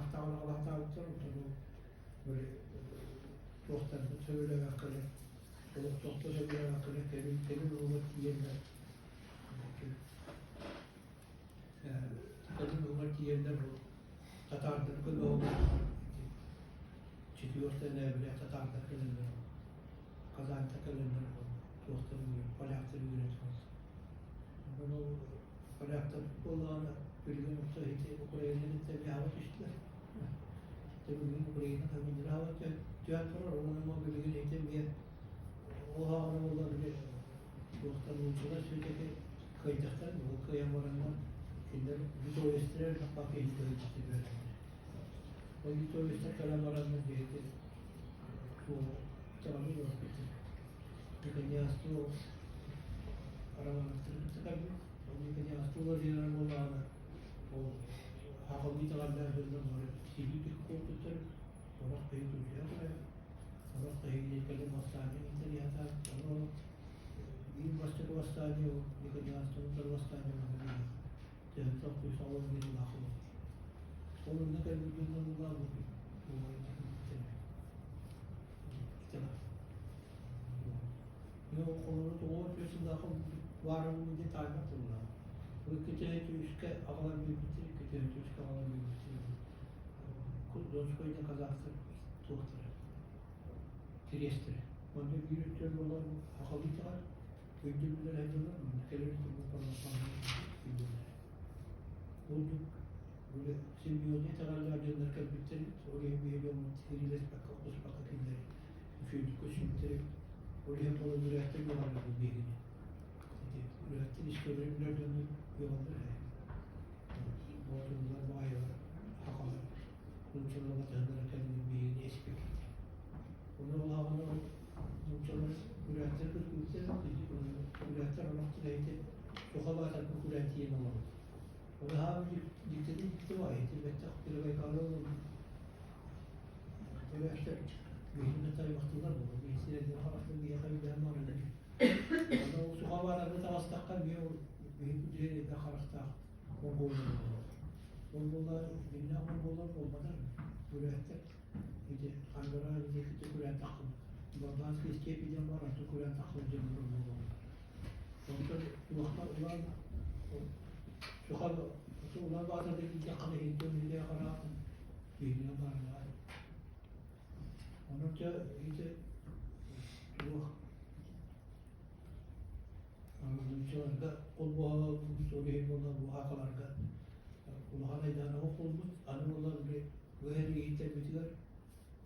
Allah'tan Allah'tan tutarım böyle dostlarını söyle hakkında doktor söyle hakkında temin olmak yerine temin olmak yerine bu Tatar'dan kılı olmak çıkıyorsa ne bile Tatar'dan kılınır Kazan'da kılınır dostlarını Palak'tır yönetmez bunu Palak'ta futbollarına bilgi nokta hiç Ukrayna'nın tabi hava düştüler tabi bugün Ukrayna'nın tabi hava tiyatrolar onun bilgi eğitim bir o hava olabilir dostlarını uçular sürekli kayıtlar mı o kıyam oranlar şimdi bir dolayısıyla bak eğitim böyle o bir dolayısıyla kalan oranlar değildi o tamamı yok bir kanyastı o arabanın tabi bir kanyastı o diğer olağanı o haklı italarlar hızlı var sivil korkutur olarak büyük ülkeler var olarak da ilgili kalem hastane indir ya da onu bir başka hastane o bir kanyastı o hastane var yani çok bir sağlam bir lakı onun ne kadar bir durumda var mı yok onu da o ötesinde var mı diye tarif ediyorlar bu kütüğe tüyüşke ağlar bir bitir kütüğe tüyüşke ağlar bir bitir Donskoy'da Kazak'ta tuğları Trieste'de onda yürütüyor olan hakalite var ödüller ediyorlar mı? Ülkelerin bu parlamanı ödüller olduk böyle simbiyotik taraflar canlarken bitirip oraya bir yolun teriles bakak kus bakak inleri üfüydük koşumları oraya doğru ürettim yolarlar bu bilgini ürettim işgölerimler dönüp yolarlar bu oturumlar bağıyorlar hakalar Bunçalarla tanıdıkken bilgini espek onu Allah'ını bunçalar ürettir kız ülke ürettir anlattı neydi sokağa ataklı üretiyen olamaz onu ha dikdedi dikti var elbette bir vekalı oldu böyle işte bilgini tabi baktılar mı bilgisiyle haraklı bir yakabilen var ama o sokağa arada tavastakkan bir kudreli bir harakta Mongolar, dünya Mongolar olmadan ürettik. İşte Ankara bir küçük üret takım. Bazı iskepiden var artık üret takım cemur Mongolar. Ondan vakta ulan sokağa ulan bazıdaki yakını hintun milli akara dünya var. Onun da işte bu Anadolu'da olmalı bu soruyu olan bu hakalarda Kulağına idana okulmuş, anılar ve her yiğitte bitiyor.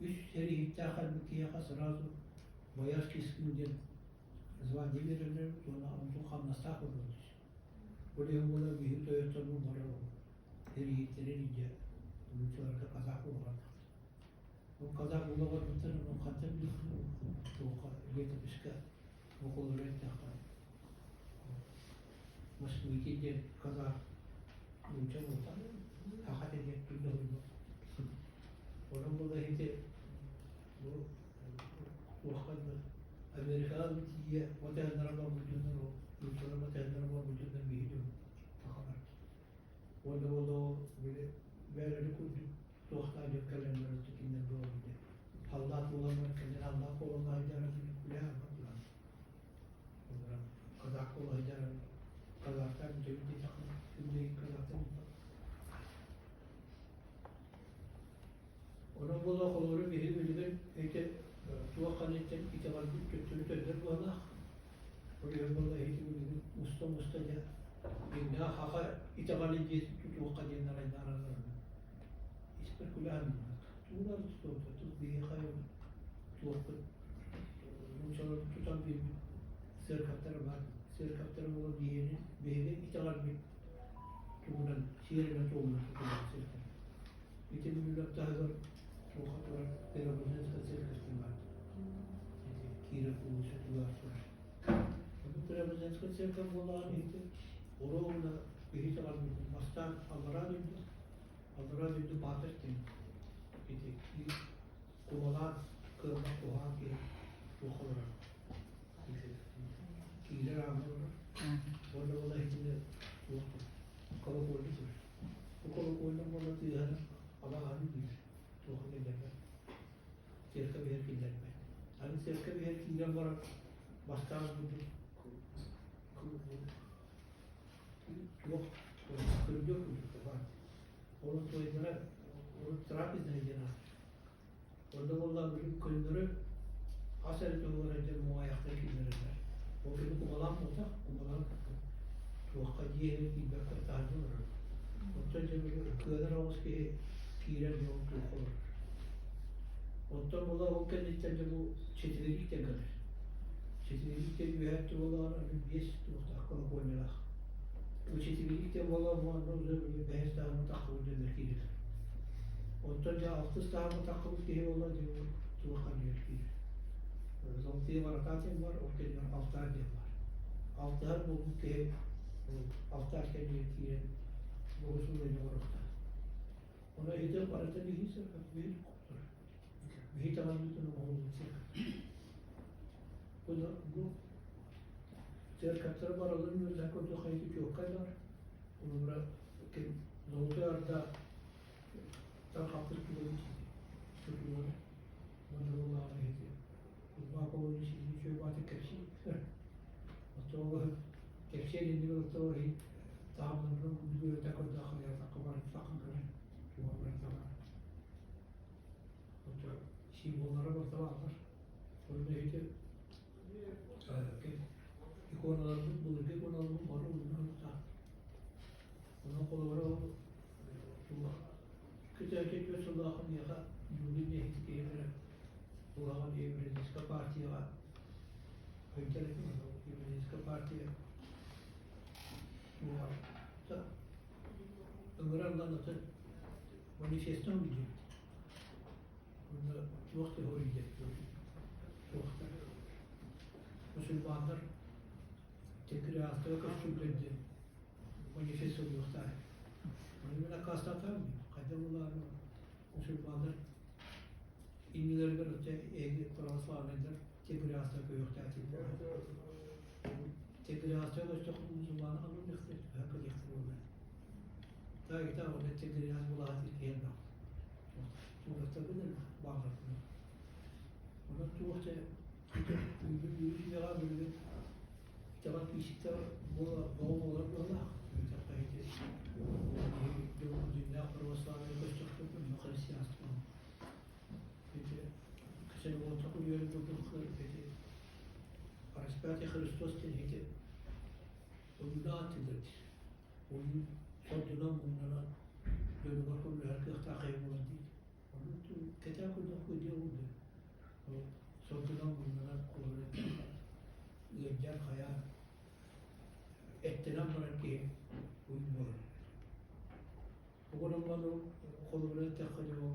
Üç her yiğitte halbuki yakas razı bayaz keskinden zıvan demirler, sonra onu kamnasta kurulmuş. Buraya bula bir Toyota'nın var o. Her yiğitlerin ince, bu çocuklar kazak olan. O kazak olan bütün o kantem bir o iletişimde okul öğretmen. Mas mungkin kazak Muncul olsa hakat edecek türlü oluyor. Onun burada işte bu vakıfta Amerika'nın diye vatandaşlar var bütünler o. Ülkeler vatandaşlar var bütünler bir hidum. Takalar. Orada böyle kurduk. Doğuşta dökkelenler tükenler doğru. Allah olanlar kendine Allah olanlar idaresi bile yapmadılar. Onlara kazak olaylar kazaklar mütevdi takım. Şimdi kazaklar onun bu da kolları biri bildiğin işte tuğa kanıttan itibar bir kötülük eder bu ana oraya burada eğitim bildiğin mustaca bir daha haka itibar edeceğiz tuğa kanıttan aydanlar İspir kulağın tuğlar tutup bir hayır tuğa bunçalar tutan bir serkapları var serkapları olan diyeni bir itibar bir tuğundan şiirine tuğundan tutulan serkap bütün millet daha zor Tuğlar Perabuz'un serkapları var Kira Kulusu tuğlar var bu Perabuz'un serkapları olan işte Orada bir itibar bir mastan Allah'a döndü batırken işte kumalar kırmak oha ki tuğlar Kira Ramazan orada içinde kalıp oldu. Bu kalıp oyundan bana diyor Allah'ın Terka bir herkiler ben. Hani terka bir herkiler var. Bastağız budur. Yok. Kırık yok. Onun toylara, onun Trabzon'dan gelen. Orada olan bir köyleri Asaret olarak muayakta killerler. O köyü kumalan olsa, kumalan tuğka diye bir bakar tarzı olur. Ondan sonra köyler olsa ki kiren yol tuğka olur. Ondan sonra o kendisinden de bu çetilelik de kalır. Çetilelik de bir hayatta olan bir beş tuğka akıllı koymalar. Bu çetilelik de olan muanızda bir beş daha mutakıl denir kirir. Ondan sonra altı daha mutakıl diye olan diyor tuğka diyor kirir. Zaltıya var, atatem var, ortaya var, altar diye var. Altar bu ki, altar kendisi bu usulüyle var orada. Ona hedef var, tabi hiç bir koptur. Bir hiç anlamıyordun o olması. Bu serkatları var alınmıyor, zakotlu kayıtı çok kadar. Bunu bırak, zaltılarda tam kaptır kiloyu çizdi. Tutuyor, bana Allah'a hediye. Bapak onun için şöyle batı kerşi. Otoğu kerşi elinde otoğu hiç tamamlanır. Bu da takır dağıl ya takımlar takım kırın. Tuğablar tamam. Otoğu simbollara baktılar. Orada hiç ikonalarımız bulur ki ikonalarımız var ondan da. Ona kolları tuğba. Küçük ve Allah'ın yağa yürüyün nehit diyebilir. Allah'ın Evreniska Parti'ye Evreniska Parti'ye Ömrü'nden nasıl manifestan mı diyor? Bunda çok da horiyecek. Çok da. Müslümanlar tekrar haftada kaçırıldı. Manifesto yok da. Onu bile kastan mı? Kadınlar Müslümanlar İlmileri bir öte eğri Kur'an sağlanır. Tekrar haftada yok da. Tekrar haftada kaçırıldı. Müslümanlar alın yıktı. Hakkı yıktı onlar. Daha ki daha orada tekrar haftada bulaştı. Gelme. Tuğrafta bilir mi? Bağlar bunu. Ona tuğrafta yürüyüş bir ağır böyle kitap işikte boğum olarak yolla. Kitapta hiç dünya kurvaslarına gösterdik mi? Yukarı siyasi var. Peki, kısaca bu takım yönü durduk. Peki, Arispati Hristos dedi. Onu da atılır. Onu sordular bunlara. Dönü bakımlı herkes takayım olan değil. Onu kitap kurduk diye oldu. Sordular bunlara kolları. Yiyecek hayal. Ettiren var ki uymuyor. O zaman bana kolları takıyor.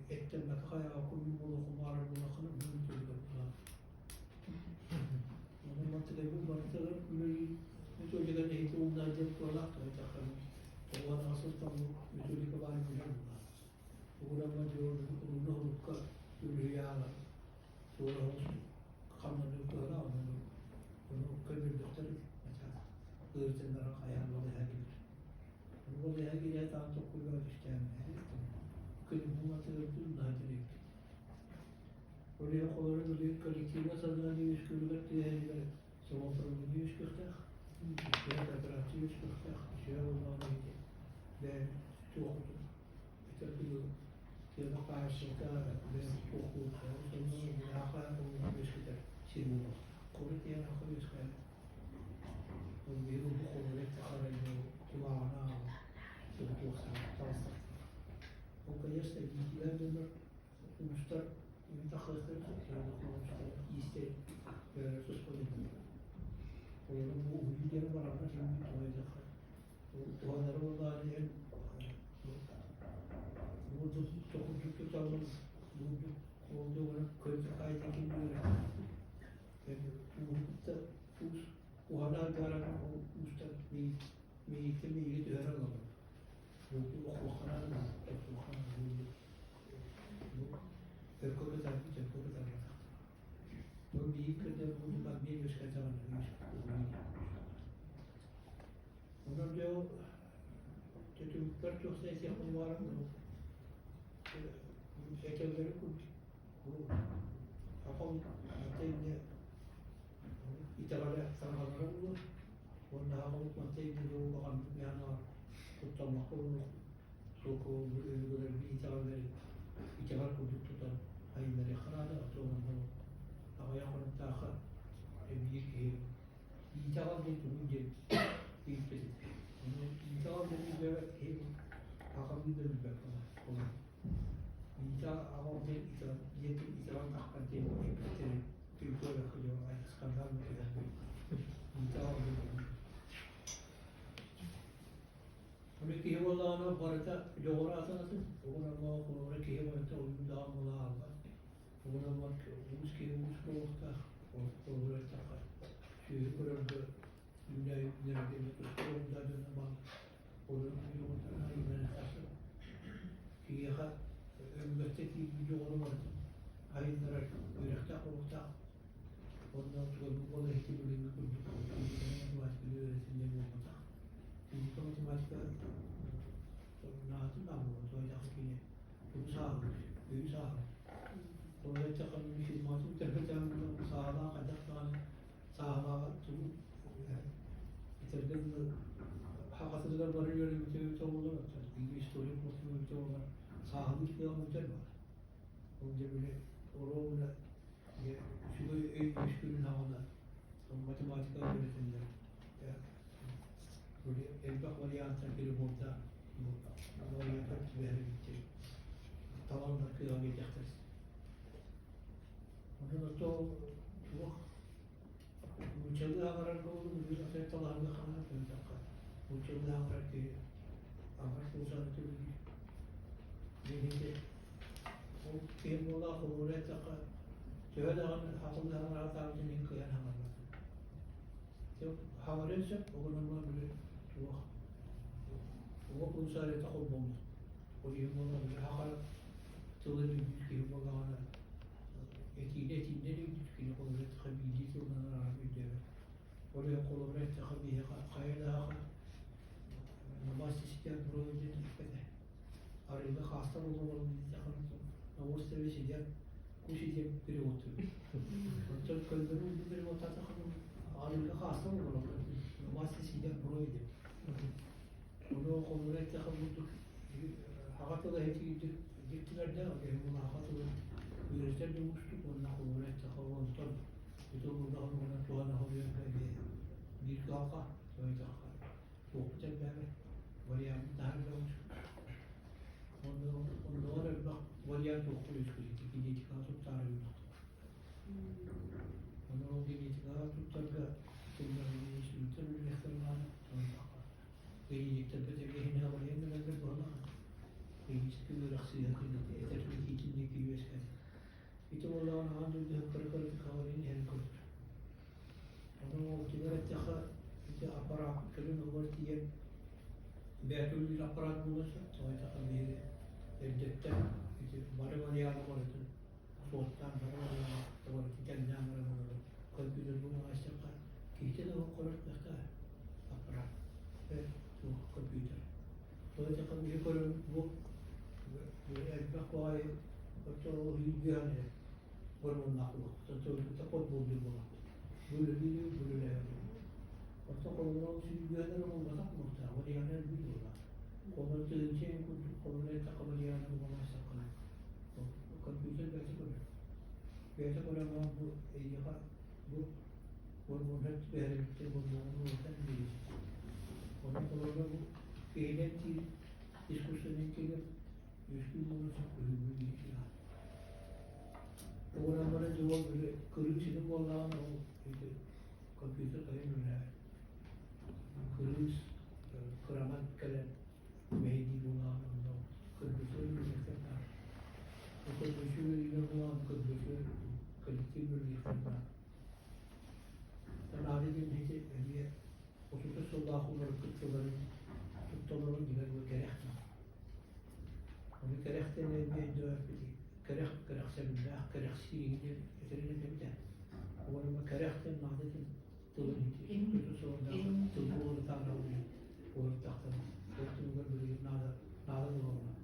Ettirmek hayal uymuyor. Kumarı bulakını uymuyor. Onun mantıklı bu mantıklı mütolojiden eğitim onlarca kulak da takıyor. O an asıl tam mütolojik var mı? O zaman diyor onu hukka rüyalar. Sonra kanunu böyle anlıyor. Bunu kömür doktoru mesela öğretenlere hayal olaya gelir. Bu olaya gelir daha çok kuyruğa düşkenmeye. Kömür bu materyalin daha direkt. Oraya kolları böyle kolektifine sadılan 100 kilometre diye zaman programı 100 kırtak. Şöyle fotoğrafçı 100 kırtak. Şöyle olmalı idi. Ve çok bir Yılda karşılıkta ve hukuk, sonra mülaka olmak üzere şirmulu. Konu diye nakıl üzere. Bu bir bu konuda tekrar kulağına hukuk sanatı. O kadar sevgiler bunlar uluslar mütehassıslar yani uluslar iste söz konusu. Onun bu uyuyan var ama şimdi olacak. Bu onları onları burada çok tutalım. Burada ona kötü kaydı gibi bu hana garan o usta meyite meyite öğrenemem. Bu okunan da okunan bu perkoda da perkoda da. Bu bir kırda bunu ben bir yüz kazandım. Ondan diyor kötülükler çok sayısı yapım var mı? Heykelleri Hakam manteyinde İtalya sarmaları olur. Onda hakamlık manteyinde doğu bakanlık yana tutulmak olur. Soku böyle bir İtalya kurduk tutan hayırları kararı atıyorum bunu. Ama yakınıp daha büyük İtalya tuttuğum gibi büyük bir İtalya dediği hakam bir bölüm yapar. İtalya ama bir İtalya takkan değil mi? Türkiye'de kılıyor. Skandal mı yani? İtalya Peki hevalana barata doğru atanasın. Ona ma ona ki hevalata oyun daha mı aldı. Ona ma uski koğuşta orada takar. Şu burada dünyayı nerede orada dönem var. Orada yolda aynen tasın. Ki ya ömründeki bir yolu var. Ayınlar yürekte koğuşta. Ondan sonra bu konuda ihtimalini kurduk. Matematik öğretimde bu olacak. Fizik matematikte naatın ama orada yine bu sağlık, büyük sağlık. Orada takımın bir matematik terbiyetten sağlığa kadar sağlığa tüm bitirdim hakikaten bana göre bir olur. İngiliz historik bir olur. Sağlık bir anlatır var. Onca böyle orada şu eğitim havada matematik öğretimde böyle elbak varyantlar bir burada varyantlar verildi. Tavanlar kıyam edecektiriz. Ondan sonra bu çalı havalar oldu mu? Bir afet talanında kanal koyacak. Bu çalı havalar ki havalar koyacak türlü neydi? O kim ola oraya takar. Şöyle haklı havalar atarken kıyan havalar. Yok havalar o zaman böyle वो कौन सा रहता हो बम और ये बोला हर चौदह दिन की बोला ना ये तीन दिन की को रहता खबीजी तो ना आराम दे और ये को रहता खबीजी खायदा नमाज सिस्टम प्रोजेक्ट كده और ये खासता वो बोला नहीं था नमाज तेरे से जब कुछ ही जब फिर होते तो कल दिन फिर होता था और ये खासता वो बोला नमाज system project Onu konuda takıldık. Hakikaten da hep gittiler de bunu hakikaten üretler de uçtuk. Onunla konuda takıldık. Bütün burada ona tuğana oluyor bir kalka. Böyle kalka. Çok güzel bir varyant daha da uçtuk. Onda var ya bak varyant okuyoruz. Genetik atıp tarihini tuttuk. Onda o genetik atıp tarihini Gelecek tabi de havaya neler bağlı. Gelecek bir rahatsızlık kıymetli. Eterlik içindeki yüzken. Bütün Allah'ın hamdülillah kırıkları kavarini her kurdur. Onun o ticaret daha bir aparat kılın olur diye bir aparat bulursa o daha bir evdetten bari bari yardım olsun. Soğuktan bari bari yardım olsun. Kendine yardım olsun. Kalbide bunu açacaklar. Kimse de o kadar aparat. Bu komputer. Sonra takım bir koyun bu elbak var. Sonra o yüzüğüne koyun naklı. Sonra takot buldu bunu. Böyle biliyor, böyle yapıyor. Sonra koyunun yüzüğüne olmasa mutlu. Onu yanır biliyorlar. Koyun tığınca koyunun takımı yanır olmasa kalır. Komputer böyle koyun. Böyle koyun ama bu koyun hep verildi. Bunu ortadan bilecek. Onun konuda bu eğlenti diskusyonen gelir, yüzgün olursak ölümü geçiyor. Oradan bana cevap böyle kırıcının Allah'ın o kompüter kayınlar. Kırıç, kıramat kalem, mehdi Allah'ın o kompüter yönetmenler. O kompüter yönetmenler, kompüter kolektif yönetmenler. Ben adetim neyse, Oturup Allah'ın olarak tuttuğları gibi bu gerekli. Onu gerekli ne diyor? Gerekli sebepler, gerekli yeterli de. Ama gerekli nadetin tılın hiç. Sonra tılın tanrı oluyor. Orada taktım. Orada böyle nada olur.